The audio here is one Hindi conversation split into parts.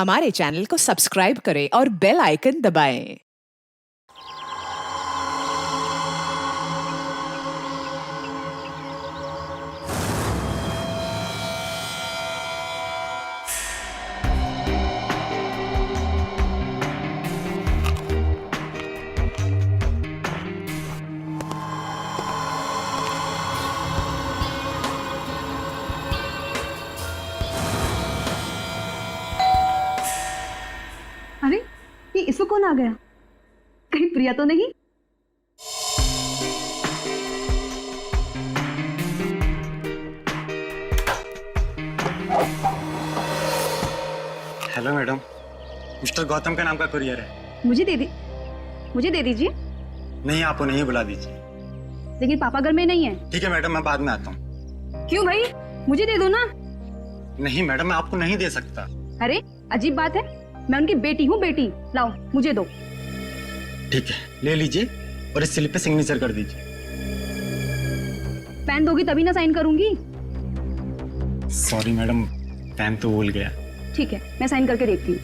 हमारे चैनल को सब्सक्राइब करें और बेल आइकन दबाएं। अरे ये इसको कौन आ गया? कहीं प्रिया तो नहीं? हेलो मैडम, मिस्टर गौतम का नाम का कुरियर है। मुझे दे दीजिए। नहीं, आप उन्हें ही बुला दीजिए। लेकिन पापा घर में नहीं है। ठीक है मैडम, मैं बाद में आता हूँ। क्यों भाई, मुझे दे दो ना। नहीं मैडम, मैं आपको नहीं दे सकता। अरे अजीब बात है, मैं उनकी बेटी हूँ। बेटी लाओ, मुझे दो। ठीक है, ले लीजिए और इस स्लिप पे सिग्नेचर कर दीजिए। पेन दोगी तभी ना साइन करूंगी। सॉरी मैडम, पेन तो भूल गया। ठीक है, मैं साइन करके देखती हूँ।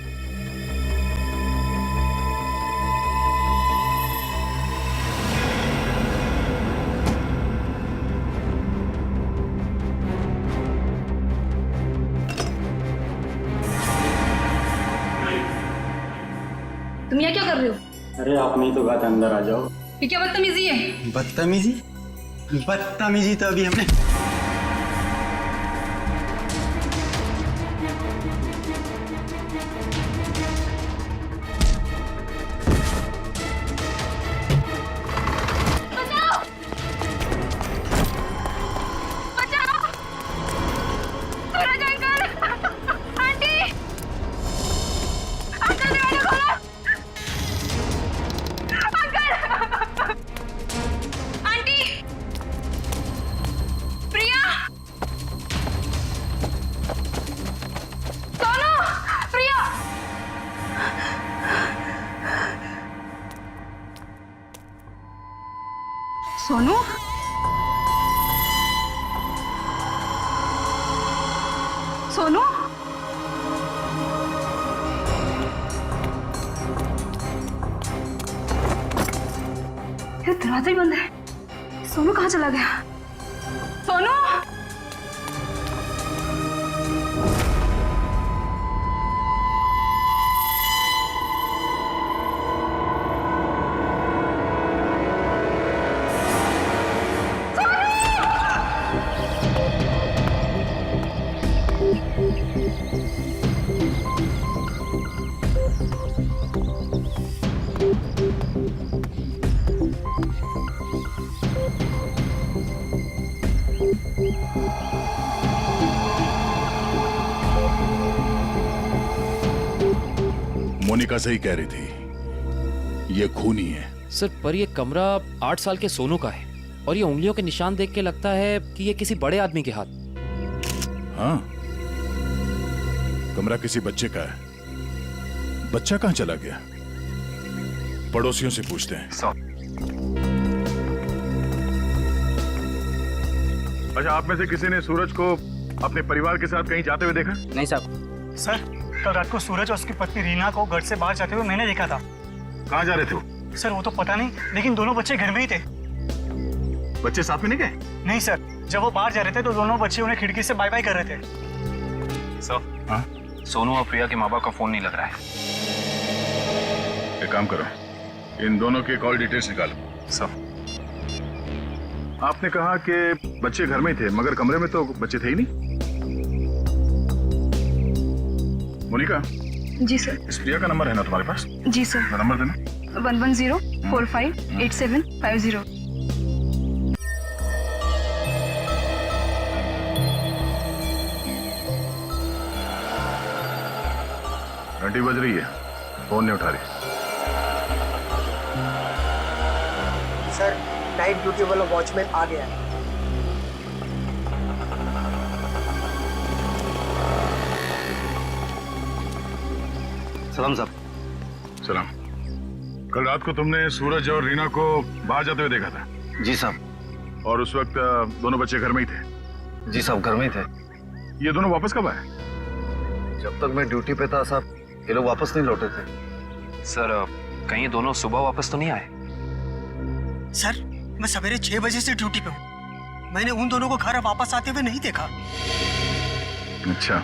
तुम यहाँ क्या कर रहे हो? अरे आप नहीं तो कहा था अंदर आ जाओ। ये क्या बदतमीजी है? बदतमीजी? बदतमीजी तो अभी हमने सोनू, सोनू, ये दरवाजा ही बंद है। सोनू कहाँ चला गया? सोनू, मोनिका सही कह रही थी, ये खूनी है। सर, पर ये कमरा 8 साल के सोनू का है और ये उंगलियों के निशान देख के लगता है कि ये किसी बड़े आदमी के हाथ। हाँ, कमरा किसी बच्चे का है। बच्चा कहाँ चला गया? पड़ोसियों से पूछते हैं। अच्छा, आप में से किसी ने सूरज को अपने परिवार के साथ कहीं जाते हुए देखा? नहीं साहब। सर, कल रात को सूरज और उसकी पत्नी रीना को घर से बाहर जाते हुए मैंने देखा था। कहाँ जा रहे थे वो? सर वो तो पता नहीं, लेकिन दोनों बच्चे घर में ही थे। बच्चे साथ में नहीं गए? नहीं सर, जब वो बाहर जा रहे थे तो दोनों बच्चे उन्हें खिड़की से बाय बाय कर रहे थे। सर, हाँ? सोनू और प्रिया के माँ बाप का फोन नहीं लग रहा है। एक काम करो, इन दोनों के कॉल डिटेल्स निकालो। सर, आपने कहा कि बच्चे घर में ही थे, मगर कमरे में तो बच्चे थे ही नहीं। मोनिका, जी सर। इस प्रिया का नंबर है ना तुम्हारे पास? जी सर। नंबर देना। 110458750। घंटी बज रही है, फोन नहीं उठा रही। सर, नाइट ड्यूटी वाला वॉचमैन आ गया है। सलाम साहब। सलाम। कल रात को तुमने सूरज और रीना को बाहर जाते हुए देखा था? जी साहब। और उस वक्त दोनों बच्चे घर में ही थे? जी साहब, घर में ही थे। ये दोनों वापस कब आए? जब तक मैं ड्यूटी पे था साहब, ये लोग वापस नहीं लौटे थे। सर कहीं ये दोनों सुबह वापस तो नहीं आए? सर मैं सवेरे 6 बजे से ड्यूटी पे हूँ, मैंने उन दोनों को घर वापस आते हुए नहीं देखा। अच्छा,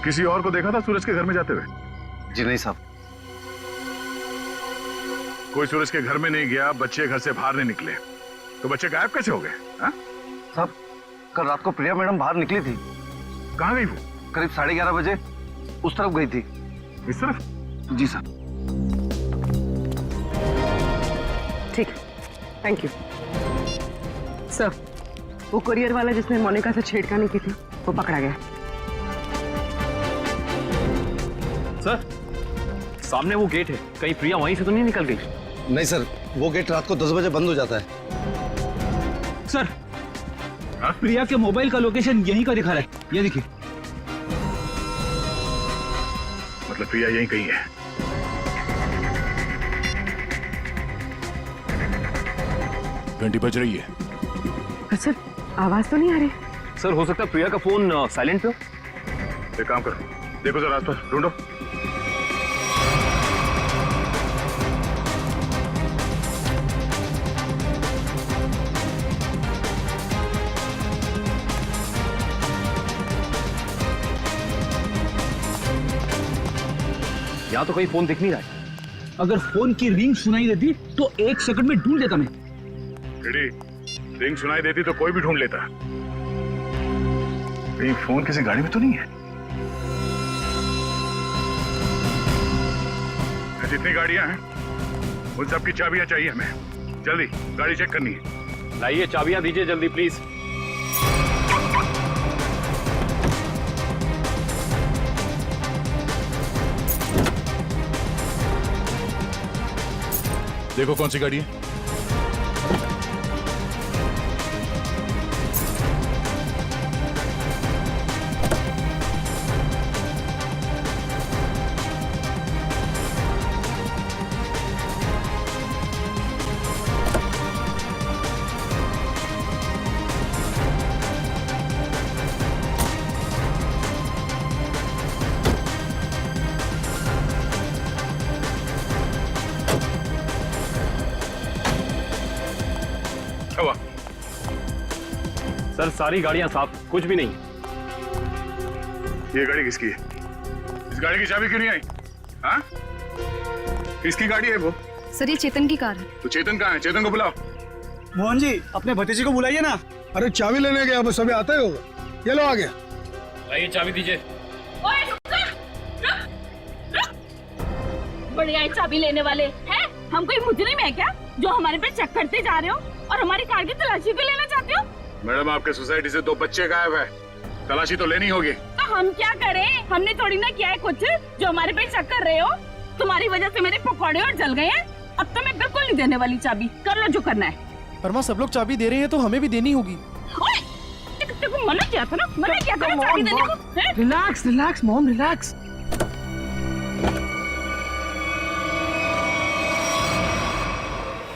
किसी और को देखा था सूरज के घर में जाते हुए? जी नहीं साहब। कोई सूरज के घर में नहीं गया, बच्चे घर से बाहर नहीं निकले, तो बच्चे गायब कैसे हो गए? हाँ? साहब कल रात को प्रिया मैडम बाहर निकली थी। कहाँ गई वो? करीब 11:30 बजे उस तरफ गई थी। इस तरफ? जी सर। ठीक, थैंक यू सर। वो कुरियर वाला जिसने मोनिका से छेड़खानी की थी वो पकड़ा गया। सर सामने वो गेट है, कहीं प्रिया वहीं से तो नहीं निकल गई? नहीं सर, वो गेट रात को 10 बजे बंद हो जाता है। सर प्रिया के मोबाइल का लोकेशन यहीं का दिखा रहा है, ये देखिए। मतलब प्रिया यहीं कहीं है। घंटी बज रही है। सर आवाज तो नहीं आ रही। सर हो सकता है प्रिया का फोन साइलेंट पे हो। एक काम करो, देखो जरा आसपास ढूंढो। यहाँ तो कहीं फोन दिख नहीं रहा है। अगर फोन की रिंग सुनाई देती तो 1 सेकंड में ढूंढ लेता मैं। रिंग सुनाई देती तो कोई भी ढूंढ लेता। कहीं फोन किसी गाड़ी में तो नहीं है? जितनी गाड़ियां हैं उन सब की चाबियां चाहिए हमें। जल्दी गाड़ी चेक करनी है। लाइए चाबियां दीजिए जल्दी प्लीज। देखो कौन सी गाड़ी है। हवा सर सारी गाड़ियां साफ, कुछ भी नहीं। ये गाड़ी किसकी है? इस गाड़ी की चाबी क्यों नहीं आई? हाँ? किसकी गाड़ी है वो? सर ये चेतन की कार है। तो चेतन कहाँ है? चेतन को बुलाओ। मोहन जी अपने भतीजे को बुलाइए ना। अरे चाबी लेने गया, बस अभी आता ही होगा। ये लो आ गया। लाइए चाबी दीजिए। बढ़िया चाबी लेने वाले हैं? हम कोई मुजरिम है क्या जो हमारे पे चेक करते जा रहे हो और हमारी कार की तलाशी भी लेना चाहते हो? मैडम आपके सोसाइटी से 2 बच्चे गायब है, तलाशी तो लेनी होगी। तो हम क्या करें? हमने थोड़ी ना किया है कुछ जो हमारे पे चेक कर रहे हो। तुम्हारी वजह से मेरे पकौड़े और जल गए हैं। अब तो मैं बिल्कुल नहीं देने वाली चाबी। कर लो जो करना है। पर माँ सब लोग चाबी दे रहे हैं तो हमें भी देनी होगी। देखो मना किया था ना, मना किया था ना चाबी देने को। Relax relax Mohan relax.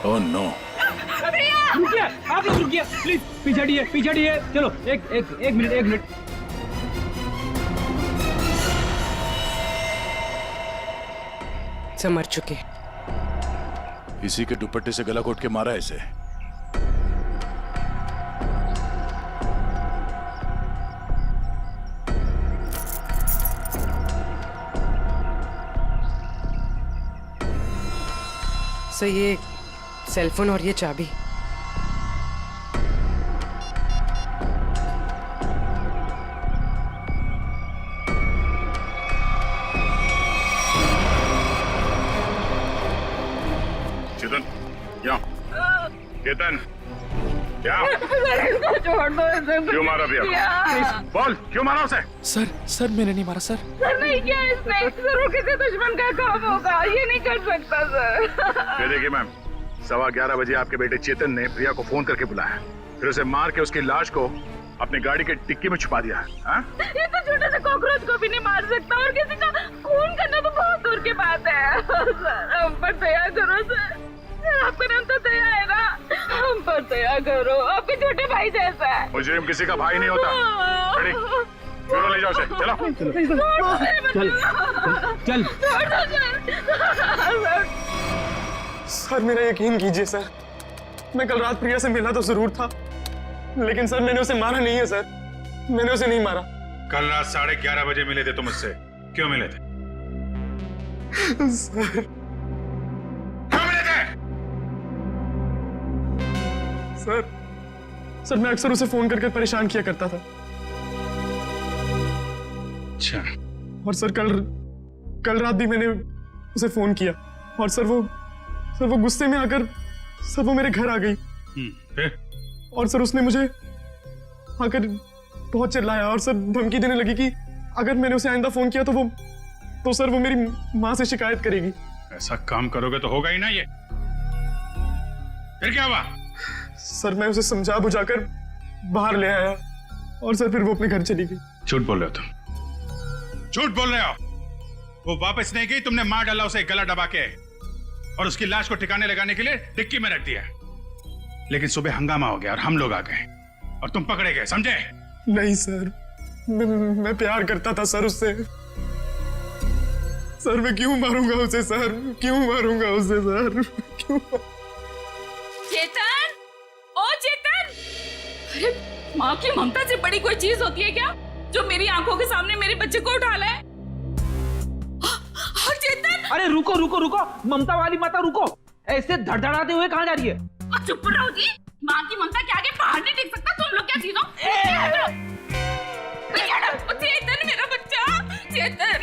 Oh no. रुकिए, आप लोग रुकिए प्लीज। पीछे हटिए। चलो एक मिनट। समझ चुके। इसी के दुपट्टे से गला घोट के मारा है इसे। सर ये सेलफोन और ये चाबी। चेतन यहाँ। चेतन क्या? छोड़ दो इसे। क्यों मारा भैया? बोल क्यों मारा उसे? सर मैंने नहीं मारा सर। सर नहीं किया इसने। जरूर किसी दुश्मन का काम होगा, ये नहीं कर सकता सर। ये देखिए मैम, 11:15 बजे आपके बेटे चेतन ने प्रिया को फोन करके बुलाया, फिर उसे मार के उसकी लाश को अपनी गाड़ी के डिक्की में छुपा दिया। हाँ? ये तो छोटे से कॉकरोच को भी नहीं मार सकता और किसी का खून करना तो बहुत दूर की बात है। सर हम पर दया करो सर। आपका नाम तो दया है ना, हम पर दया करो। आपके छोटे भाई जैसा है। मुजरिम किसी का भाई नहीं होता। ले जाओ उसे, चलो। चल सर मेरा यकीन कीजिए सर, मैं कल रात प्रिया से मिला तो जरूर था, लेकिन सर मैंने उसे मारा नहीं है सर, मैंने उसे नहीं मारा। कल रात 11:30 बजे मिले थे तुम मुझसे, क्यों मिले थे? सर क्यों मिले थे? सर मैं अक्सर उसे फोन करके परेशान किया करता था। अच्छा। और सर कल रात भी मैंने उसे फोन किया और सर वो गुस्से में आकर सर वो मेरे घर आ गई। फिर? और सर उसने मुझे आकर बहुत चिल्लाया और सर धमकी देने लगी कि अगर मैंने उसे आइंदा फोन किया तो सर वो मेरी माँ से शिकायत करेगी। ऐसा काम करोगे तो होगा ही ना ये। फिर क्या हुआ? सर मैं उसे समझा बुझाकर बाहर ले आया और सर फिर वो अपने घर चली गई। झूठ बोल रहे हो तुम, झूठ बोल रहे हो। वो वापस नहीं गई, तुमने मार डाला उसे गला दबा के और उसकी लाश को ठिकाने लगाने के लिए टिक्की में रख दिया। लेकिन सुबह हंगामा हो गया और हम लोग आ गए और तुम पकड़े गए, समझे? नहीं सर, मैं प्यार करता था सर उससे। सर मैं क्यों मारूंगा उसे सर, क्यों मारूंगा उसे सर, क्यों? चेतन, ओ चेतन! अरे माँ की ममता से बड़ी कोई चीज होती है क्या जो मेरी आंखों के सामने मेरे बच्चे को उठा ले? चेतन! अरे रुको रुको रुको, ममता वाली माता रुको, ऐसे धड़धड़ाते हुए कहाँ जा रही है? चुप रहो जी, माँ की ममता के आगे पहाड़ नहीं टिक सकता। तुम लोग क्या चीजों? चेतन मेरा बच्चा, चेतन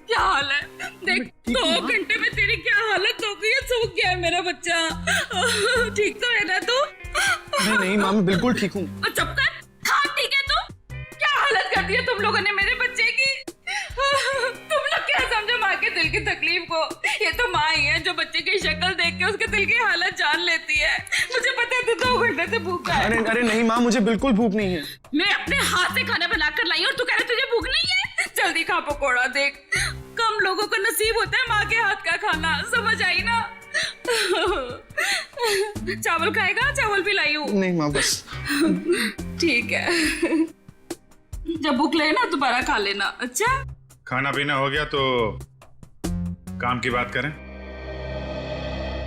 क्या हाल है? देख 2 घंटे में तेरी क्या हालत हो गई है, सूख गया है मेरा बच्चा। ठीक तो है ना तू? नहीं माँ मैं बिल्कुल ठीक हूँ। चुप कर, हाँ ठीक है तू? क्या हालत कर दी है तुम लोगों ने मेरे बच्चे की? तुम लोग क्या समझो माँ के दिल की तकलीफ को? ये तो माँ ही है जो बच्चे की शक्ल देख के उसके दिल की हालत जान लेती है। मुझे पता है तू 2 घंटे से भूखा है। अरे नहीं माँ, मुझे बिल्कुल भूख नहीं है। मैं अपने हाथ से खाना बनाकर लाई और तू कह रहा तुझे भूख नहीं है? जल्दी खा पकोड़ा। देख कम लोगों को नसीब होता है माँ के हाथ का खाना, समझ आई ना? चावल खाएगा? चावल भी लाई हूँ। नहीं माँ बस। ठीक है, जब भूख लगे ना दोबारा खा लेना। अच्छा खाना पीना हो गया तो काम की बात करें।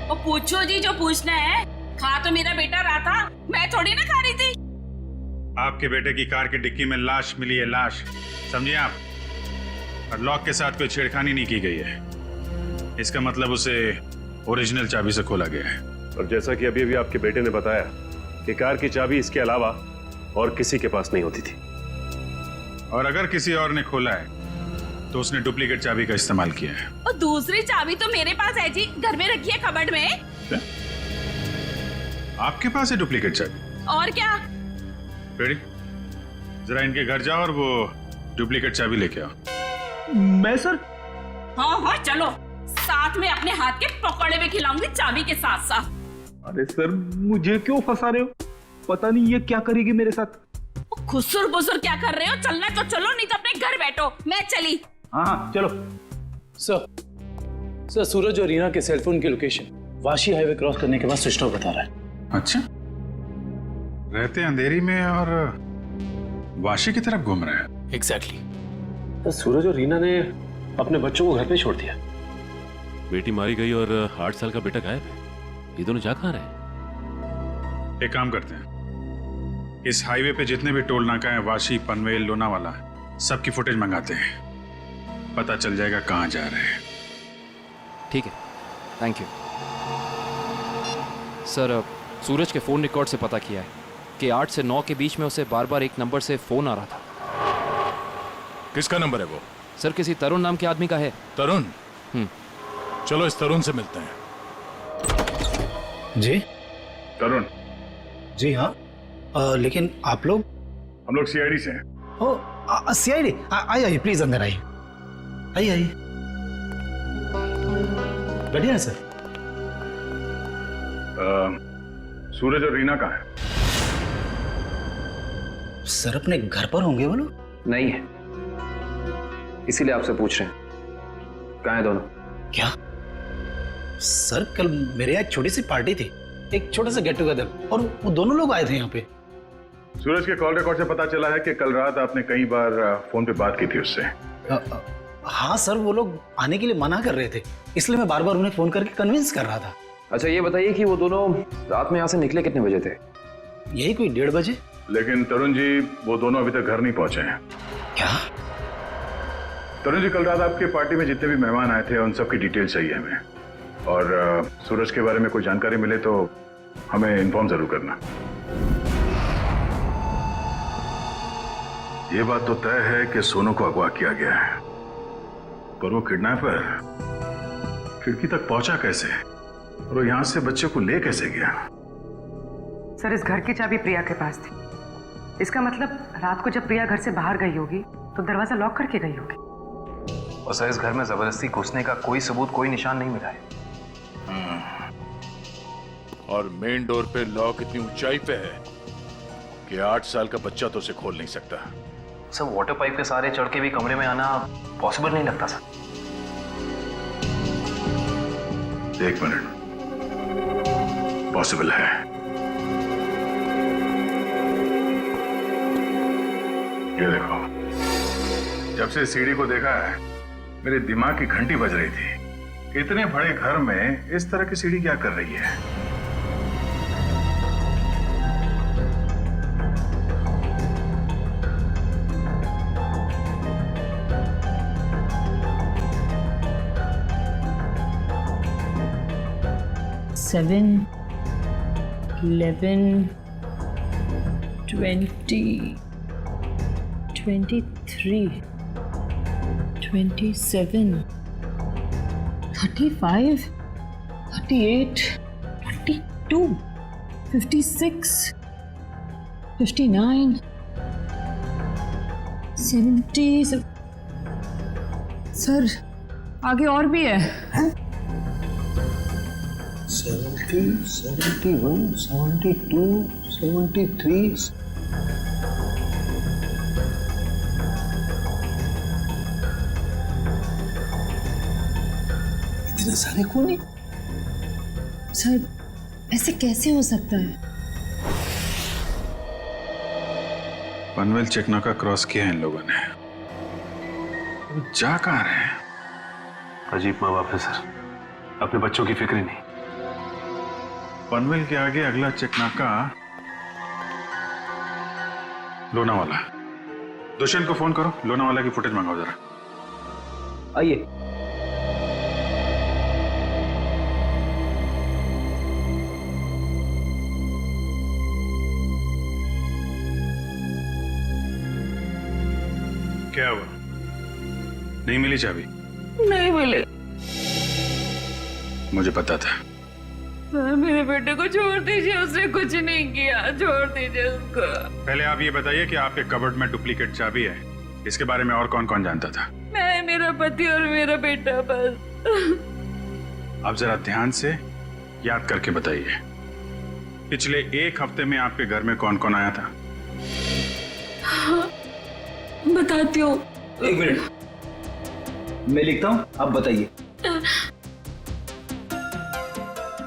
और पूछो जी जो पूछना है। खा तो मेरा बेटा रहा था, मैं थोड़ी ना खा रही थी। आपके बेटे की कार की डिक्की में लाश मिली है, लाश, समझिए आप। और लॉक के साथ कोई छेड़खानी नहीं की गई है। इसका मतलब उसे ओरिजिनल चाबी से खोला गया है। और जैसा कि अभी आपके बेटे ने बताया कि कार की चाबी इसके अलावा और किसी के पास नहीं होती थी। और अगर किसी और ने खोला है तो उसने डुप्लीकेट चाबी का इस्तेमाल किया है। और दूसरी चाबी तो मेरे पास है जी, घर में रखी है कबर्ड में। क्या? आपके पास है डुप्लीकेट चाबी? और क्या? रेडी, जरा इनके घर जाओ और वो डुप्लीकेट चाबी लेके आओ। मैं सर? हाँ चलो, साथ में अपने हाथ के पकौड़े भी खिलाऊंगी चाबी के साथ साथ। अरे सर मुझे क्यों फंसा रहे हो? पता नहीं ये क्या करेगी मेरे साथ। खुसुर बुसुर क्या कर रहे हो? चलना तो चलो, नहीं तो अपने घर बैठो। मैं चली। हाँ चलो। सर सूरज और रीना के सेलफोन की लोकेशन वाशी हाईवे क्रॉस करने के बाद स्विच ऑफ बता रहा है। अच्छा, रहते अंधेरी में और वाशी की तरफ घूम रहे हैं। एग्जैक्टली। तो सूरज और रीना ने अपने बच्चों को घर पे छोड़ दिया। बेटी मारी गई और 8 साल का बेटा गायब है। ये दोनों जा कहाँ रहे? एक काम करते हैं, इस हाईवे पे जितने भी टोल नाका है, वाशी, पनवेल, लोनावाला, सबकी फुटेज मंगाते हैं। पता चल जाएगा कहाँ जा रहे हैं। ठीक है, थैंक यू सर। सूरज के फोन रिकॉर्ड से पता किया है कि 8 से 9 के बीच में उसे बार बार एक नंबर से फोन आ रहा था। किसका नंबर है वो? सर किसी तरुण नाम के आदमी का है। तरुण? चलो इस तरुण से मिलते हैं। जी तरुण? जी हाँ, लेकिन आप लोग? हम लोग सीआईडी से हैं। ओ सीआईडी? आइए प्लीज अंदर आइए। आइए बढ़िया है सर। सूरज और रीना कहाँ है? सर अपने घर पर होंगे वो लोग? नहीं है, इसीलिए आपसे पूछ रहे हैं। कहाँ है दोनों? क्या सर, कल मेरे यहाँ एक छोटी सी पार्टी थी, एक छोटा सा गेट टुगेदर, और वो दोनों लोग आए थे यहाँ पे। सूरज के कॉल रिकॉर्ड से पता चला है कि कल रात आपने कई बार फोन पे बात की थी उससे। हाँ सर, वो लोग आने के लिए मना कर रहे थे, इसलिए मैं बार बार उन्हें फोन करके कन्विंस कर रहा था। अच्छा ये बताइए कि वो दोनों रात में यहाँ से निकले कितने बजे थे? यही कोई 1:30 बजे। लेकिन तरुण जी, वो दोनों अभी तक घर नहीं पहुंचे हैं। क्या? तरुण जी, कल रात आपके पार्टी में जितने भी मेहमान आए थे उन सबकी डिटेल चाहिए हमें, और सूरज के बारे में कोई जानकारी मिले तो हमें इन्फॉर्म जरूर करना। ये बात तो तय है कि सोनू को अगवा किया गया है, पर वो किडनैपर खिड़की तक पहुंचा कैसे और वो यहां से बच्चे को ले कैसे गया? सर, इस घर की चाबी प्रिया के पास थी। इसका मतलब रात को जब प्रिया घर से बाहर गई होगी तो दरवाजा लॉक करके गई होगी। और सर, इस घर में जबरदस्ती घुसने का कोई सबूत, कोई निशान नहीं मिला है। और मेन डोर पे लॉक इतनी ऊंचाई पे है कि 8 साल का बच्चा तो उसे खोल नहीं सकता। सर, वाटर पाइप के सहारे चढ़ के भी कमरे में आना पॉसिबल नहीं लगता सर। 1 मिनट, पॉसिबल है। ये देखो, जब से सीढ़ी को देखा है मेरे दिमाग की घंटी बज रही थी। इतने बड़े घर में इस तरह की सीढ़ी क्या कर रही है? Seven, 11, 20, 23, 27, 35, 38, 42, 56, 59, 70। सर, आगे और भी है। 70, 71, 72, 73। इतने सारे खूनी? सर, ऐसे कैसे हो सकता है? पनवेल चेकनाका क्रॉस किया है इन लोगों ने। जा कहाँ रहे हैं? अजीब माँ बाप है सर, अपने बच्चों की फिक्र ही नहीं। पनवेल के आगे अगला चेकनाका लोनावाला। दुष्यंत को फोन करो, लोनावाला की फुटेज मंगाओ जरा। आइए। क्या हुआ? नहीं मिली चाबी? नहीं मिले। मुझे पता था। सर, मेरे बेटे को छोड़ दीजिए, उसने कुछ नहीं किया, छोड़ दीजिए उसको। पहले आप ये बताइए कि आपके कबर्ड में डुप्लीकेट चाबी है, इसके बारे में और कौन कौन जानता था? मैं, मेरा पति और मेरा बेटा बस। आप जरा ध्यान से याद करके बताइए, पिछले 1 हफ्ते में आपके घर में कौन कौन आया था? हाँ, बताती हूँ। 1 मिनट, मैं लिखता हूँ, आप बताइए।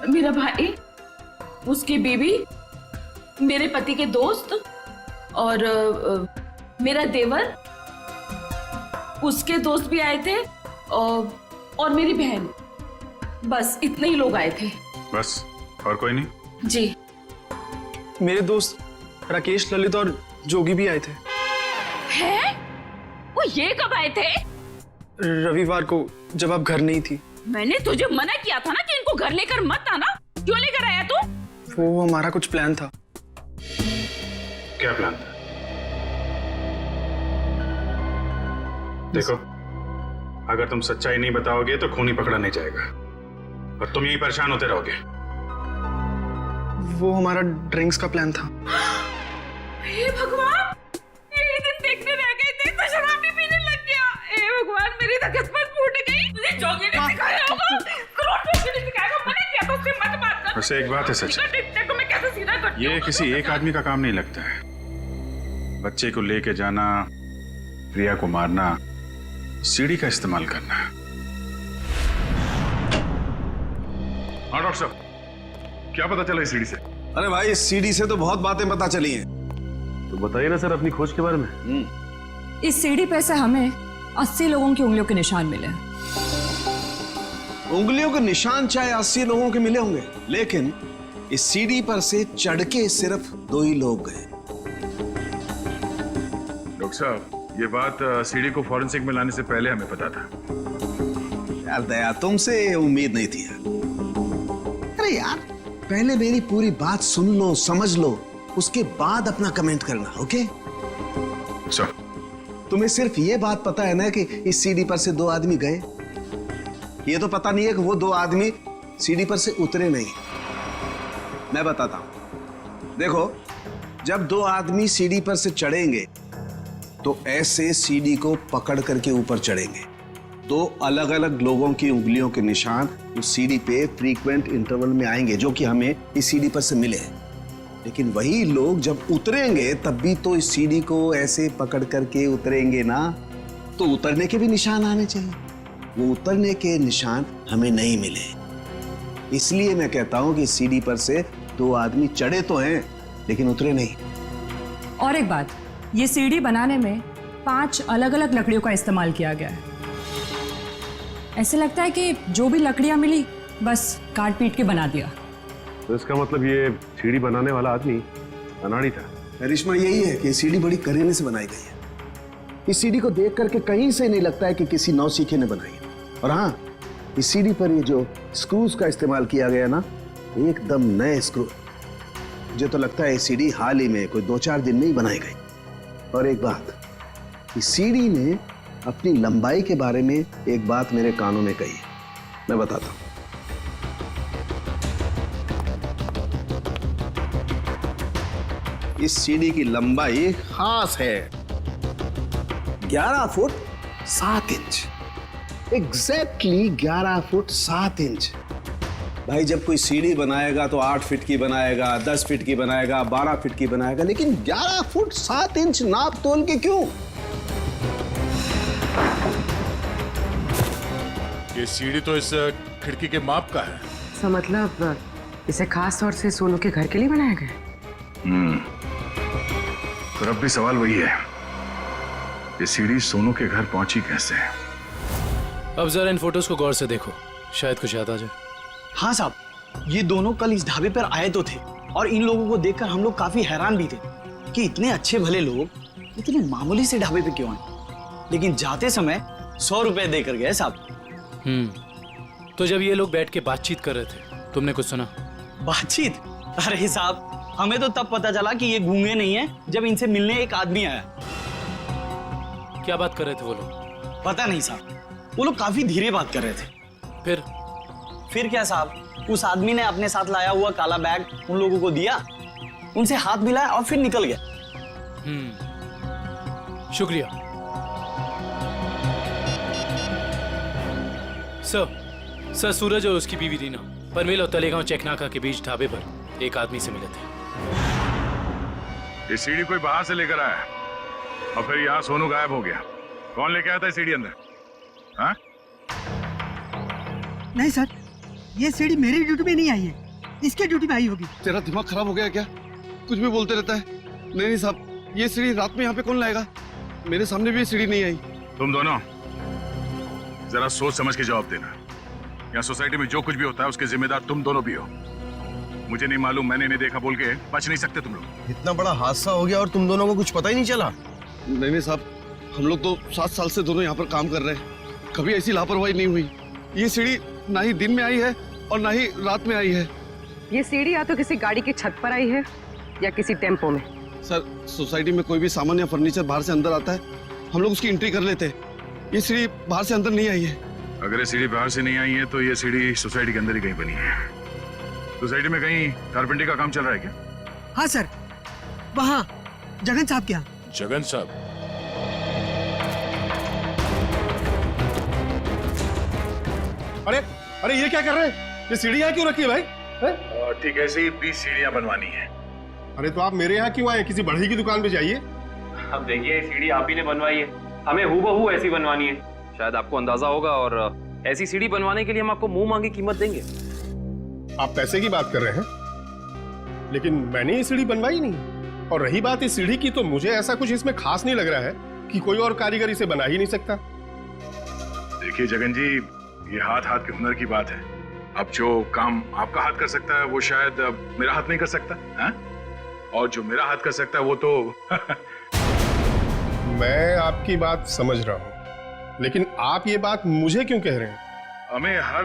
मेरा भाई, उसकी बीवी, मेरे पति के दोस्त और मेरा देवर, उसके दोस्त भी आए थे और मेरी बहन। बस इतने ही लोग आए थे। बस, और कोई नहीं? जी। मेरे दोस्त राकेश, ललित और जोगी भी आए थे। हैं? वो ये कब आए थे? रविवार को, जब आप घर नहीं थी। मैंने तुझे मना किया था ना कि इनको घर लेकर मत आना। क्यों लेकर आया तू? वो हमारा कुछ प्लान था। क्या प्लान था? देखो, अगर तुम सच्चाई नहीं बताओगे तो खूनी पकड़ा नहीं जाएगा और तुम यही परेशान होते रहोगे। वो हमारा ड्रिंक्स का प्लान था। हे भगवान, यही दिन देखने रह गए थे तो शराब भी पीने लग गया। हे भगवान, मेरी तो किस्मत फूट गई। तुझे जोगी ने सिखाया होगा, करोड़पति ने सिखाया होगा। मैंने किया तो उससे मत बात कर। वैसे एक बात है सच, देखो मैं कैसे सीधा करती हूं। ये किसी एक आदमी का काम नहीं लगता है। बच्चे को लेके जाना, प्रिया को मारना, सीढ़ी का इस्तेमाल करना। हाँ डॉक्टर साहब, क्या पता चला इस सीढ़ी से? अरे भाई, इस सीढ़ी से तो बहुत बातें पता चली हैं। तो बताइए ना सर अपनी खोज के बारे में। इस सीढ़ी पे से हमें 80 लोगों की उंगलियों के निशान मिले। उंगलियों के निशान चाहे 80 लोगों के मिले होंगे, लेकिन इस सीढ़ी पर से चढ़ के सिर्फ 2 ही लोग गए। डॉक्टर साहब, ये बात सीडी को फॉरेंसिक में लाने से पहले हमें पता था। यार दया, तुमसे उम्मीद नहीं थी यार। अरे यार, पहले मेरी पूरी बात सुन लो, समझ लो, उसके बाद अपना कमेंट करना, ओके? सर, तुम्हें सिर्फ ये बात पता है ना कि इस सीढ़ी पर से 2 आदमी गए। ये तो पता नहीं है कि वो 2 आदमी सीढ़ी पर से उतरे नहीं। मैं बताता हूं, देखो, जब 2 आदमी सीढ़ी पर से चढ़ेंगे तो ऐसे सीढ़ी को पकड़ करके ऊपर चढ़ेंगे। 2 अलग अलग लोगों की उंगलियों के निशान उस सीढ़ी पे फ्रीक्वेंट इंटरवल में आएंगे, जो कि हमें इस सीढ़ी पर से मिले। लेकिन वही लोग जब उतरेंगे तब भी तो इस सीढ़ी को ऐसे पकड़ करके उतरेंगे ना, तो उतरने के भी निशान आने चाहिए। वो उतरने के निशान हमें नहीं मिले। इसलिए मैं कहता हूं कि सीढ़ी पर से 2 आदमी चढ़े तो हैं लेकिन उतरे नहीं। और एक बात, ये सीढ़ी बनाने में 5 अलग अलग लकड़ियों का इस्तेमाल किया गया है। ऐसे लगता है कि जो भी लकड़ियां मिली बस काट पीट के बना दिया। तो इसका मतलब ये सीढ़ी बनाने वाला आदमी अनाड़ी था। करिश्मा यही है कि सीढ़ी बड़ी करीने से बनाई गई है। इस सीढ़ी को देख करके कहीं से नहीं लगता है कि किसी नौसीखे ने बनाई है। और हाँ, इस सीढ़ी पर ये जो स्क्रूज का इस्तेमाल किया गया ना, एकदम नए स्क्रू। मुझे तो लगता है ये सीढ़ी हाल ही में कोई 2-4 दिन में ही बनाई गई। और एक बात, इस सीढ़ी ने अपनी लंबाई के बारे में एक बात मेरे कानों में कही है, मैं बताता हूं। इस सीढ़ी की लंबाई खास है 11 foot 7 inch. Exactly 11 foot 7 inch. भाई, जब कोई सीढ़ी बनाएगा तो 8 फीट की बनाएगा, 10 फीट की बनाएगा, 12 फीट की बनाएगा, लेकिन 11 फुट 7 इंच नाप तोल के क्यों? ये सीढ़ी तो इस खिड़की के माप का है। तो मतलब इसे खास तौर से सोनू के घर के लिए बनाया गया? पर अब भी सवाल वही है, ये सीढ़ी सोनू के घर पहुंची कैसे? अब जरा इन फोटोज को गौर से देखो, शायद कुछ याद आ जाए। हाँ साहब, ये दोनों कल इस ढाबे पर आए तो थे और इन लोगों को देखकर हम लोग काफी हैरान भी थे कि इतने अच्छे भले लोग इतने मामूली से ढाबे पे क्यों आए, लेकिन जाते समय 100 रुपए देकर गए साहब। तो जब ये लोग बैठ के बातचीत कर रहे थे, तुमने कुछ सुना? बातचीत? अरे साहब, हमें तो तब पता चला कि ये गूंगे नहीं है जब इनसे मिलने एक आदमी आया। क्या बात कर रहे थे वो लोग? पता नहीं साहब, वो लोग काफी धीरे बात कर रहे थे। फिर क्या साहब, उस आदमी ने अपने साथ लाया हुआ काला बैग उन लोगों को दिया, उनसे हाथ मिलाया और फिर निकल गया। शुक्रिया सर। सूरज और उसकी बीवी रीना पनवेल और तलेगांव चेकनाका के बीच ढाबे पर एक आदमी से मिले थे। ये सीढ़ी कोई बाहर से लेकर आया और फिर यहाँ सोनू गायब हो गया। कौन लेके आया था सीढ़ी अंदर? हाँ? नहीं सर, ये सीढ़ी मेरी ड्यूटी में नहीं आई है, इसके ड्यूटी में आई होगी। तेरा दिमाग खराब हो गया क्या? कुछ भी बोलते रहता है। नहीं साहब, ये सीढ़ी रात में यहाँ पे कौन लाएगा? मेरे सामने भी ये सीढ़ी नहीं आई। तुम दोनों जरा सोच समझ के जवाब देना। यहाँ सोसाइटी में जो कुछ भी होता है उसके जिम्मेदार तुम दोनों भी हो। मुझे नहीं मालूम, मैंने नहीं देखा बोल के बच नहीं सकते तुम लोग। इतना बड़ा हादसा हो गया और तुम दोनों को कुछ पता ही नहीं चला? नहीं साहब, हम लोग तो 7 साल से दोनों यहाँ पर काम कर रहे हैं, कभी ऐसी लापरवाही नहीं हुई। ये सीढ़ी ना ही दिन में आई है और ना ही रात में आई है। ये सीढ़ी या तो किसी गाड़ी की छत पर आई है या किसी टेम्पो में। सर, सोसाइटी में कोई भी सामान या फर्नीचर बाहर से अंदर आता है, हम लोग उसकी एंट्री कर लेते हैं। ये सीढ़ी बाहर से अंदर नहीं आई है। अगर ये सीढ़ी बाहर से नहीं आई है तो ये सीढ़ी सोसाइटी के अंदर ही कहीं बनी है। सोसाइटी में कहीं कारपेंटरी का काम चल रहा है क्या? हाँ सर, वहाँ जगन साहब के यहाँ। जगन साहब? अरे ये क्या कर रहे हैं? ये सीढ़ी यहाँ क्यों रखी है भाई? ठीक है, ऐसे ही 20 सीढ़ियाँ बनवानी है। अरे तो आप मेरे यहाँ क्यों आए? किसी बढ़ई की दुकान पे जाइए। अब देखिए, सीढ़ी आप ही ने बनवाई है, हमें हूबहू ऐसी बनवानी है। शायद आपको अंदाजा होगा, और ऐसी सीढ़ी बनवाने के लिए हम आपको मुंह मांगी कीमत देंगे। आप पैसे की बात कर रहे हैं, लेकिन मैंने ये सीढ़ी बनवाई नहीं। और रही बात इस सीढ़ी की, तो मुझे ऐसा कुछ इसमें खास नहीं लग रहा है कि कोई और कारीगर इसे बना ही नहीं सकता। देखिए जगन जी, ये हाथ हाथ के हुनर की बात है। अब जो काम आपका हाथ कर सकता है वो शायद मेरा हाथ नहीं कर सकता है? और जो मेरा हाथ कर सकता है वो तो मैं आपकी बात समझ रहा हूँ, लेकिन आप ये बात मुझे क्यों कह रहे हैं? हमें हर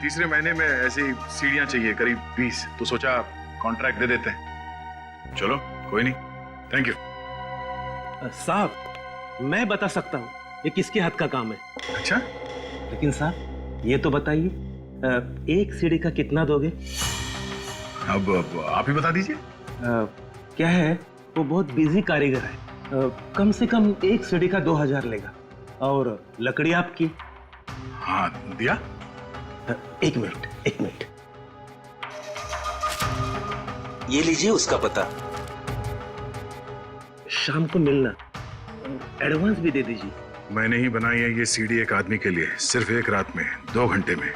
तीसरे महीने में ऐसी सीढ़ियां चाहिए, करीब 20, तो सोचा कॉन्ट्रैक्ट दे देते हैं। चलो कोई नहीं, थैंक यू। साहब, मैं बता सकता हूँ ये किसके हाथ का काम है। अच्छा, लेकिन साहब ये तो बताइए, एक सीढ़ी का कितना दोगे? अब आप ही बता दीजिए। क्या है, वो बहुत बिजी कारीगर है, कम से कम एक सीढ़ी का 2000 लेगा। और लकड़ी आपकी? हाँ दिया। एक मिनट, ये लीजिए उसका पता। शाम को मिलना, एडवांस भी दे दीजिए। मैंने ही बनाई है ये सीढ़ी एक आदमी के लिए, सिर्फ एक रात में, 2 घंटे में।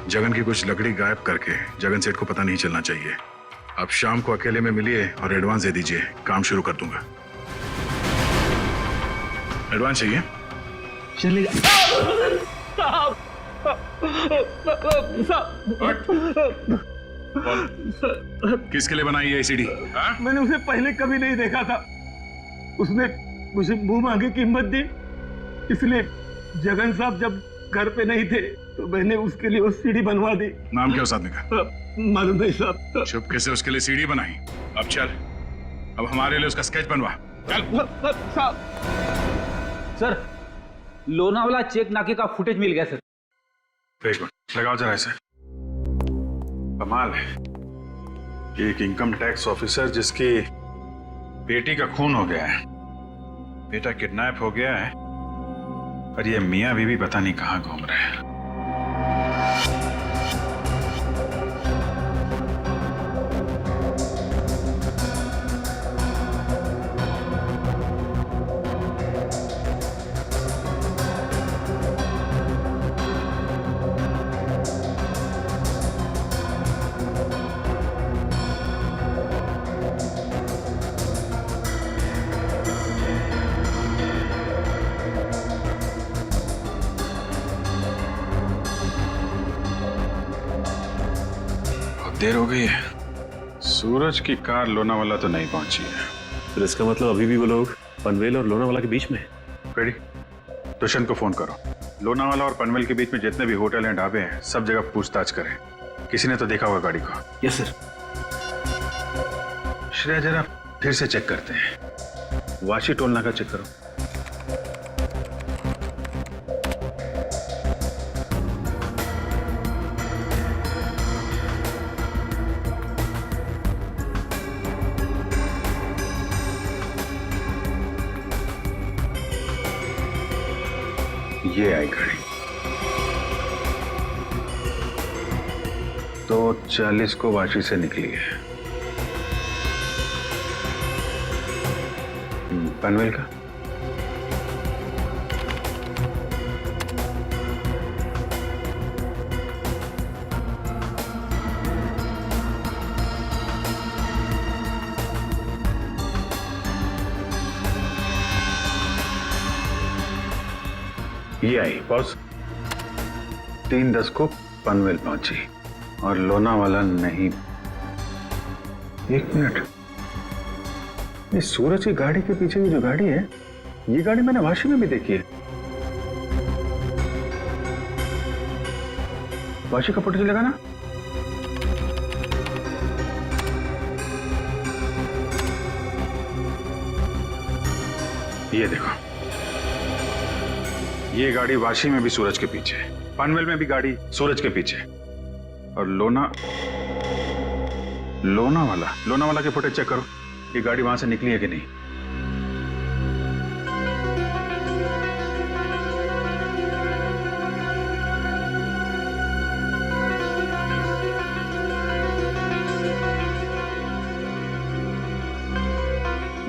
जगन की कुछ लकड़ी गायब करके जगन सेठ को पता नहीं चलना चाहिए। आप शाम को अकेले में मिलिए और एडवांस दे दीजिए, काम शुरू कर दूंगा। एडवांस चाहिए? चलेगा। किसके लिए बनाई है सीढ़ी? मैंने उसे पहले कभी नहीं देखा था, उसने मुझे मुंह मांगे कीमत दी, इसलिए जगन साहब जब घर पे नहीं थे तो मैंने उसके लिए वो सीढ़ी बनवा दी। नाम क्या उस आदमी का? मालूम नहीं साहब। चुपके से उसके लिए सीढ़ी बनाई। अब चल, अब हमारे लिए उसका स्केच बनवा। चल। सर, लोनावाला चेक नाके का फुटेज मिल गया सर। एक मिनट लगाओ जरा इसे। कमाल है, एक इनकम टैक्स ऑफिसर जिसकी बेटी का खून हो गया है, बेटा किडनैप हो गया है, और ये मियां बीवी पता नहीं कहां घूम रहे हैं। देर हो गई है, सूरज की कार लोनावाला तो नहीं पहुंची है। फिर इसका मतलब अभी भी वो लोग पनवेल और लोनावाला के बीच में है। रेडी, दुष्यंत को फोन करो। लोनावाला और पनवेल के बीच में जितने भी होटल हैं, ढाबे हैं, सब जगह पूछताछ करें। किसी ने तो देखा होगा गाड़ी को। Yes sir. श्रेया जरा फिर से चेक करते हैं, वाशी टोल नाका चेक करो। ये आई गाड़ी 2:40 को वाशी से निकली है। पनवेल का ये आई बॉस, 3:10 को पनवेल पहुंची और लोनावाला नहीं। एक मिनट, ये सूरज की गाड़ी के पीछे की जो गाड़ी है, ये गाड़ी मैंने वाशी में भी देखी है। वाशी का फोटो चलेगा ना? ये देखो, ये गाड़ी वाशी में भी सूरज के पीछे, पनवेल में भी गाड़ी सूरज के पीछे, और लोनावाला के फुटेज चेक करो, ये गाड़ी वहां से निकली है कि नहीं।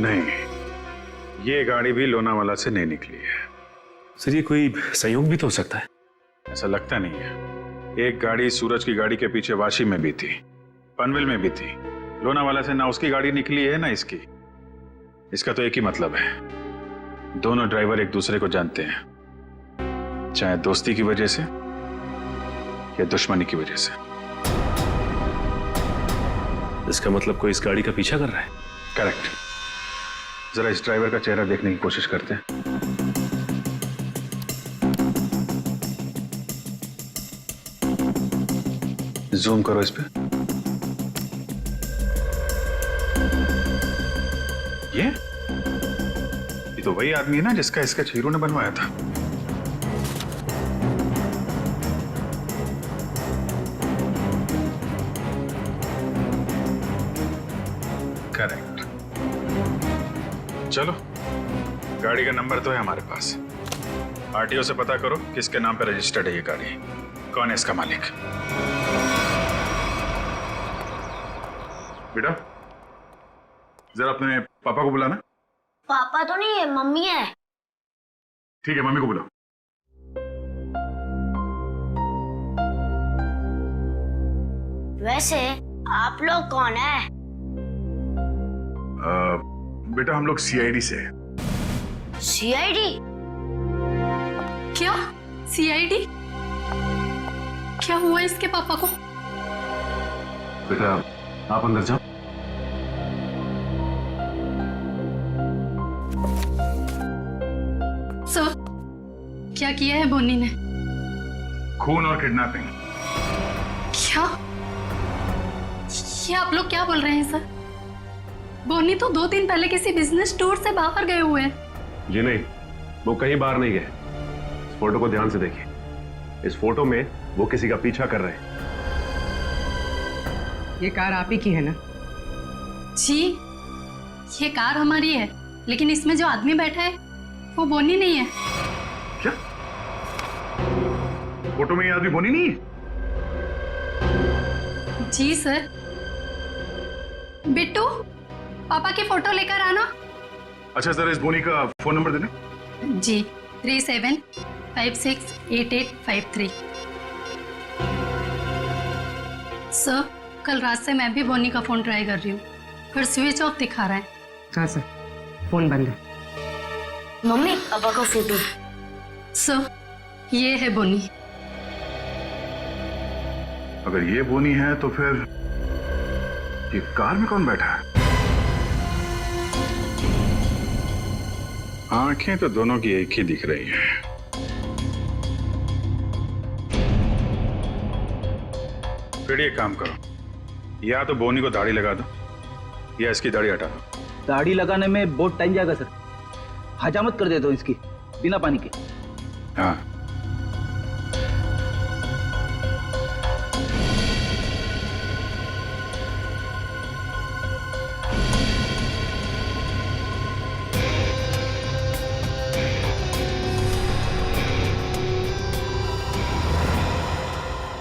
नहीं, ये गाड़ी भी लोनावाला से नहीं निकली है। सर, ये कोई संयोग भी तो हो सकता है। ऐसा लगता नहीं है। एक गाड़ी सूरज की गाड़ी के पीछे वाशी में भी थी, पनवेल में भी थी। लोनावाला से ना उसकी गाड़ी निकली है ना इसकी। इसका तो एक ही मतलब है, दोनों ड्राइवर एक दूसरे को जानते हैं। चाहे दोस्ती की वजह से या दुश्मनी की वजह से। इसका मतलब कोई इस गाड़ी का पीछा कर रहा है? करेक्ट। जरा इस ड्राइवर का चेहरा देखने की कोशिश करते हैं। जूम करो इस पे। ये तो वही आदमी है ना जिसका स्केच हीरो ने बनवाया था। करेक्ट। चलो, गाड़ी का नंबर तो है हमारे पास। आरटीओ से पता करो किसके नाम पे रजिस्टर्ड है ये गाड़ी, कौन है इसका मालिक। बेटा, जरा अपने पापा को बुलाना। पापा तो नहीं है, मम्मी है। ठीक है, मम्मी को बुलाओ। वैसे आप लोग कौन है? बेटा, हम लोग सीआईडी से हैं। सीआईडी? क्या? सीआईडी? क्या हुआ इसके पापा को? बेटा, आप अंदर जाओ। सर, क्या किया है बोनी ने? खून और किडनैपिंग। क्या? ये आप लोग क्या बोल रहे हैं सर? बोनी तो 2 दिन पहले किसी बिजनेस टूर से बाहर गए हुए हैं। जी नहीं, वो कहीं बाहर नहीं गए। इस फोटो को ध्यान से देखिए। इस फोटो में वो किसी का पीछा कर रहे हैं। ये कार आप ही की है ना? जी, ये कार हमारी है, लेकिन इसमें जो आदमी बैठा है वो बोनी नहीं है। क्या? फोटो में ये आदमी बोनी नहीं है? जी सर। बिट्टू, पापा की फोटो लेकर आना। अच्छा, जरा इस बोनी का फोन नंबर देना। जी, 37568853। सर, कल रात से मैं भी बोनी का फोन ट्राई कर रही हूँ, पर स्विच ऑफ दिखा रहा है। हाँ सर, फोन बंद है। मम्मी, पापा का फोटो। सर, ये है बोनी। अगर ये बोनी है तो फिर ये कार में कौन बैठा है? आंखें तो दोनों की एक ही दिख रही हैं। फिर ये काम करो, या तो बोनी को दाढ़ी लगा दो या इसकी दाढ़ी हटा दो। दाढ़ी लगाने में बहुत टाइम जाएगा सर, हजामत कर देता हूँ इसकी बिना पानी के। हाँ,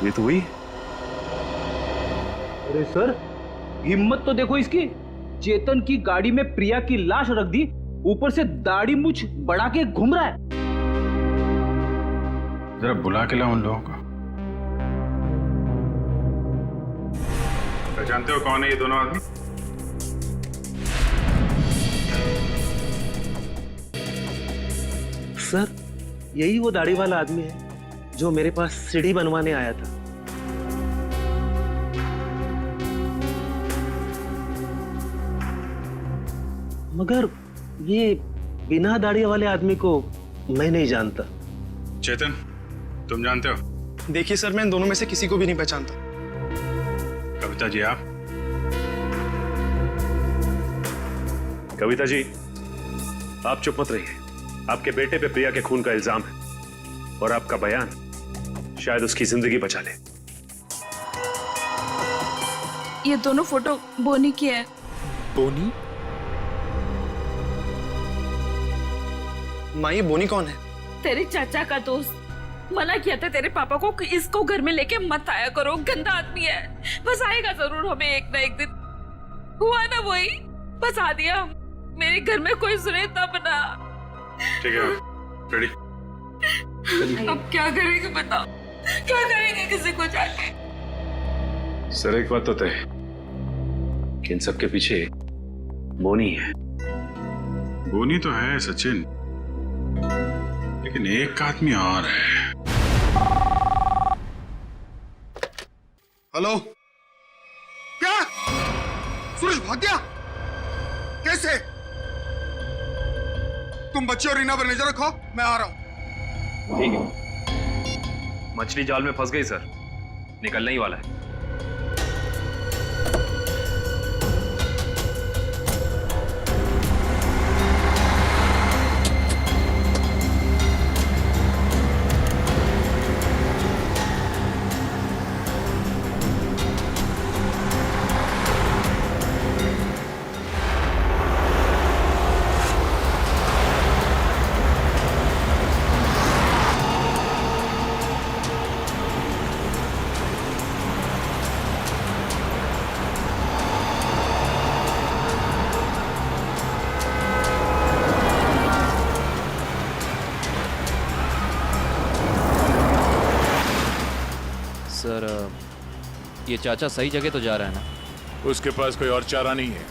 ये तो हुई। अरे सर, हिम्मत तो देखो इसकी। चेतन की गाड़ी में प्रिया की लाश रख दी, ऊपर से दाढ़ी मूछ बढ़ा के घूम रहा है। जरा बुला के लाओ उन लोगों को। जानते हो कौन है ये दोनों आदमी? सर, यही वो दाढ़ी वाला आदमी है जो मेरे पास सीढ़ी बनवाने आया था। मगर ये बिना दाढ़ी वाले आदमी को मैं नहीं जानता। चेतन, तुम जानते हो? देखिए सर, मैं इन दोनों में से किसी को भी नहीं पहचानता। कविता जी, आप? कविता जी, आप चुप मत रहिए। आपके बेटे पे प्रिया के खून का इल्जाम है और आपका बयान शायद उसकी जिंदगी बचा ले। ये दोनों फोटो बोनी की है। बोनी? माँ, ये बोनी कौन है? तेरे चाचा का दोस्त। मना किया था तेरे पापा को कि इसको घर में लेके मत आया करो, गंदा आदमी है। बस आएगा जरूर हमें एक ना एक दिन। हुआ ना वही, बस आ दिया। मेरे घर में कोई सुने तब ना। ठीक है, रेडी? अब क्या करेंगे बताओ, क्या करेंगे किसी को जाके? सर, एक बात तो तय है कि इन सबके पीछे बोनी है। बोनी तो है सचिन, लेकिन एक आदमी और है। हेलो, क्या सूरज भाग गया? कैसे? तुम बच्चे और रीना पर नजर रखो, मैं आ रहा हूं। ठीक है। मछली जाल में फंस गई सर, निकलने ही वाला है। सर, ये चाचा सही जगह तो जा रहा है ना? उसके पास कोई और चारा नहीं है।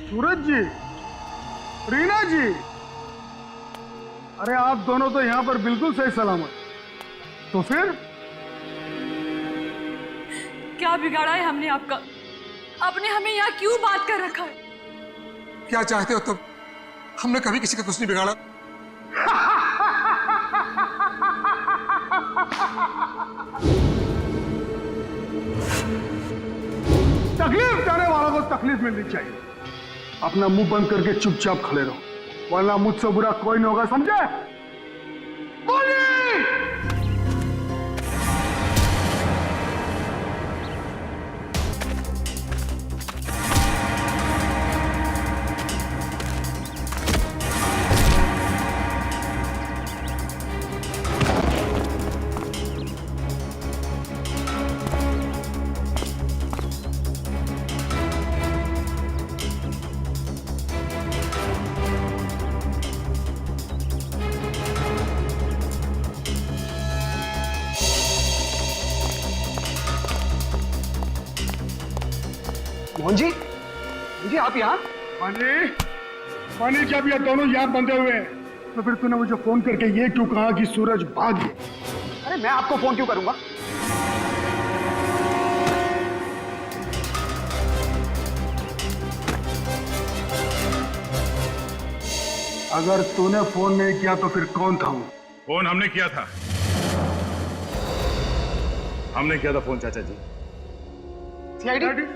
सूरज जी, रीना जी, अरे आप दोनों तो यहाँ पर बिल्कुल सही सलामत। तो फिर क्या बिगाड़ा है हमने आपका? आपने हमें यहाँ क्यों बात कर रखा है? क्या चाहते हो तुम? हमने कभी किसी का कुछ नहीं बिगाड़ा। तकलीफ देने वालों को तकलीफ मिलनी चाहिए। अपना मुंह बंद करके चुपचाप खड़े रहो, वरना मुझसे बुरा कोई नहीं होगा, समझे? मोहन जी, जी आप यहाँ? पानी जब ये दोनों यहाँ बंधे हुए हैं, तो फिर तूने मुझे फोन करके ये क्यों कहा कि सूरज भाग गया? अरे मैं आपको फोन क्यों करूंगा? अगर तूने फोन नहीं किया तो फिर कौन था वो? फोन हमने किया था। हमने किया था फोन चाचा जी। सीआईडी?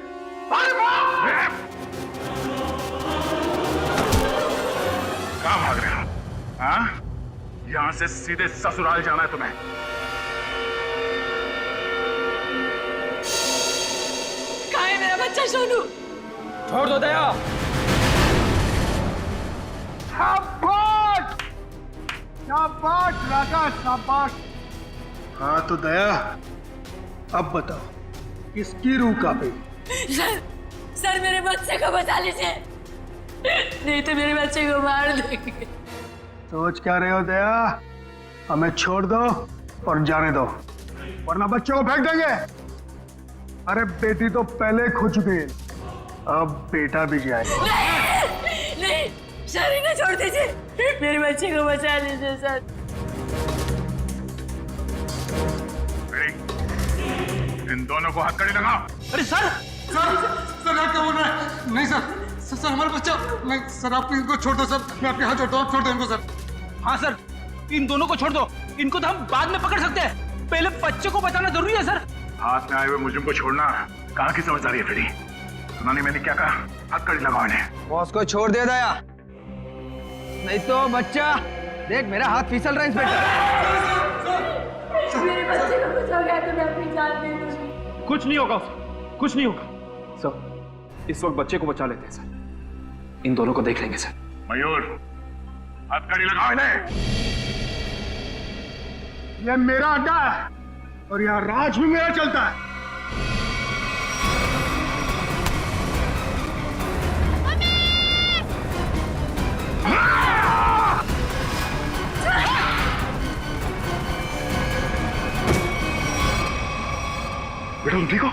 कहाँ भाग रहे हो? हाँ? यहां से सीधे ससुराल जाना है तुम्हें। कहाँ है मेरा बच्चा सोनू? छोड़ दो दया। शाबाश! शाबाश राजा, शाबाश। हाँ तो दया, अब बताओ किसकी रूह कांपेगी? सर मेरे बच्चे को बचा लीजिए, नहीं तो मेरे बच्चे को मार देंगे। सोच क्या रहे हो दया? हमें छोड़ दो और जाने दो, वरना बच्चों को फेंक देंगे। अरे बेटी तो पहले खो चुकी है, अब बेटा भी जाएगा। नहीं, शरीर ने छोड़ दीजिए, मेरे बच्चे को बचा लीजिए सर। इन दोनों को हथकड़ी लगाओ। अरे सर सर आप क्या बोल रहे हैं? नहीं सर हमारा बच्चा नहीं सर, आप इनको छोड़ दो सर, मैं आपके हाथ जोड़ता हूँ, छोड़ दो इनको सर। हाँ सर, इन दोनों को छोड़ दो, इनको तो हम बाद में पकड़ सकते हैं, पहले बच्चे को बचाना जरूरी है सर। हाथ में आए हुए मुजरिम को छोड़ना कहाँ की समझदारी है तेरी? सुना नहीं मैंने क्या कहा? हथकड़ी लगाओ इन्हें। बॉस को छोड़ दे दया, नहीं तो बच्चा देख मेरा हाथ फिसल रहा है इंस्पेक्टर। मेरे बच्चे को कुछ हो गया तो मैं अपनी जान दे दूंगी। कुछ नहीं होगा उसे, कुछ नहीं होगा सर। इस वक्त बच्चे को बचा लेते हैं सर, इन दोनों को देख लेंगे सर। मयूर हथकड़ी लगाओ इन्हें। यह मेरा अड्डा है और यहाँ राज भी मेरा चलता है। बेटा तुम ठीक हो?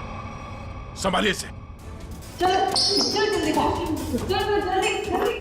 संभालिए इसे। चल जल्दी जल्दी।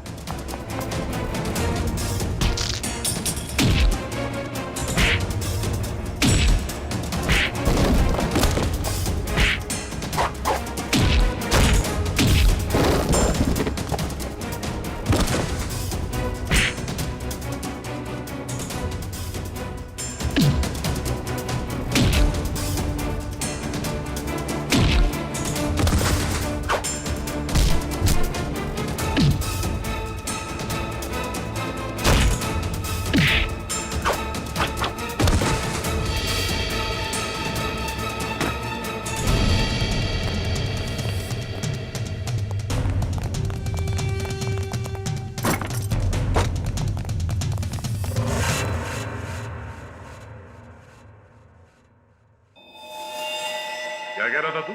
क्या कह रहा था तू?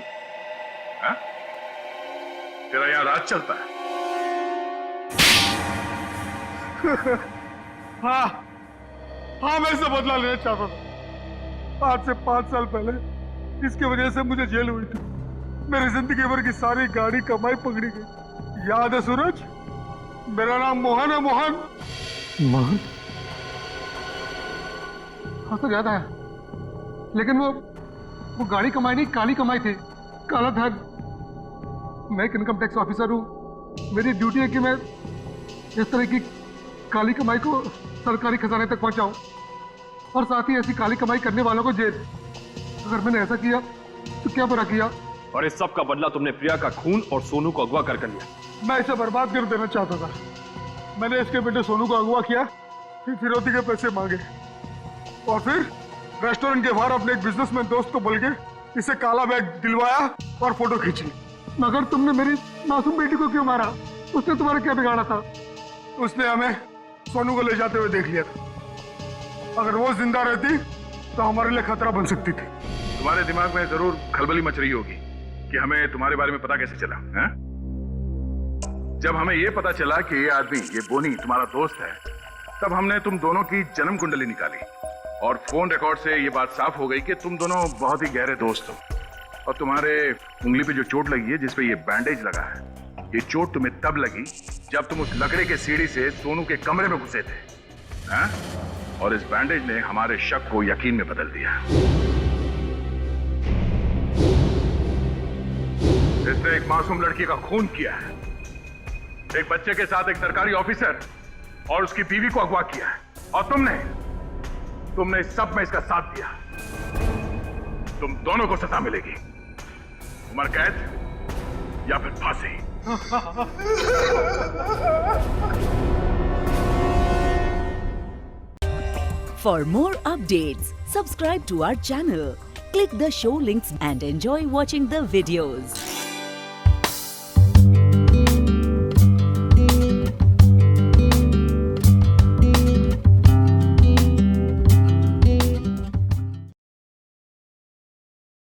हाँ? तेरा यहाँ राज चलता है? हाँ मैं इससे बदला लेना चाहता था। आज से 5 साल पहले इसकी वजह से मुझे जेल हुई थी। मेरी जिंदगी भर की सारी गाड़ी कमाई पकड़ी गई। याद है सूरज? मेरा नाम मोहन है। मोहन हाँ सर याद आया, लेकिन वो गाड़ी कमाई नहीं, काली कमाई थी, काला धन। मैं एक इनकम टैक्स ऑफिसर हूँ, मेरी ड्यूटी है कि मैं इस तरह की काली कमाई को सरकारी खजाने तक पहुंचाऊं और साथ ही ऐसी काली कमाई करने वालों को जेल। अगर मैंने ऐसा किया तो क्या बुरा किया? और इस सब का बदला तुमने प्रिया का खून और सोनू को अगवा कर लिया। मैं इसे बर्बाद कर देना चाहता था। मैंने इसके बेटे सोनू को अगवा किया, फिर फिरौती के पैसे मांगे और फिर रेस्टोरेंट के बाहर अपने एक बिजनेसमैन दोस्त को बोल के इसे काला बैग दिलवाया और फोटो खींच ली। मगर तुमने मेरी मासूम बेटी को क्यों मारा? उसने तुम्हारा क्या बिगाड़ा था? उसने हमें सोनू को ले जाते हुए देख लिया था। अगर वो जिंदा रहती तो हमारे लिए खतरा बन सकती थी। तुम्हारे दिमाग में जरूर खलबली मच रही होगी कि हमें तुम्हारे बारे में पता कैसे चला है? जब हमें ये पता चला कि ये आदमी, ये बोनी तुम्हारा दोस्त है, तब हमने तुम दोनों की जन्म कुंडली निकाली और फोन रिकॉर्ड से ये बात साफ हो गई कि तुम दोनों बहुत ही गहरे दोस्त हो। और तुम्हारे उंगली पे जो चोट लगी है, जिसपे ये बैंडेज लगा है, ये चोट तुम्हें तब लगी जब तुम उस लकड़े के सीढ़ी से सोनू के कमरे में घुसे थे, हैं? और इस बैंडेज ने हमारे शक को यकीन में बदल दिया। इसने एक मासूम लड़की का खून किया है, एक बच्चे के साथ एक सरकारी ऑफिसर और उसकी बीवी को अगवा किया है, और तुमने इस सब में इसका साथ दिया। तुम दोनों को सजा मिलेगी, उम्र कैद या फिर फांसी। For more updates, subscribe to our channel, click the show links and enjoy watching the videos.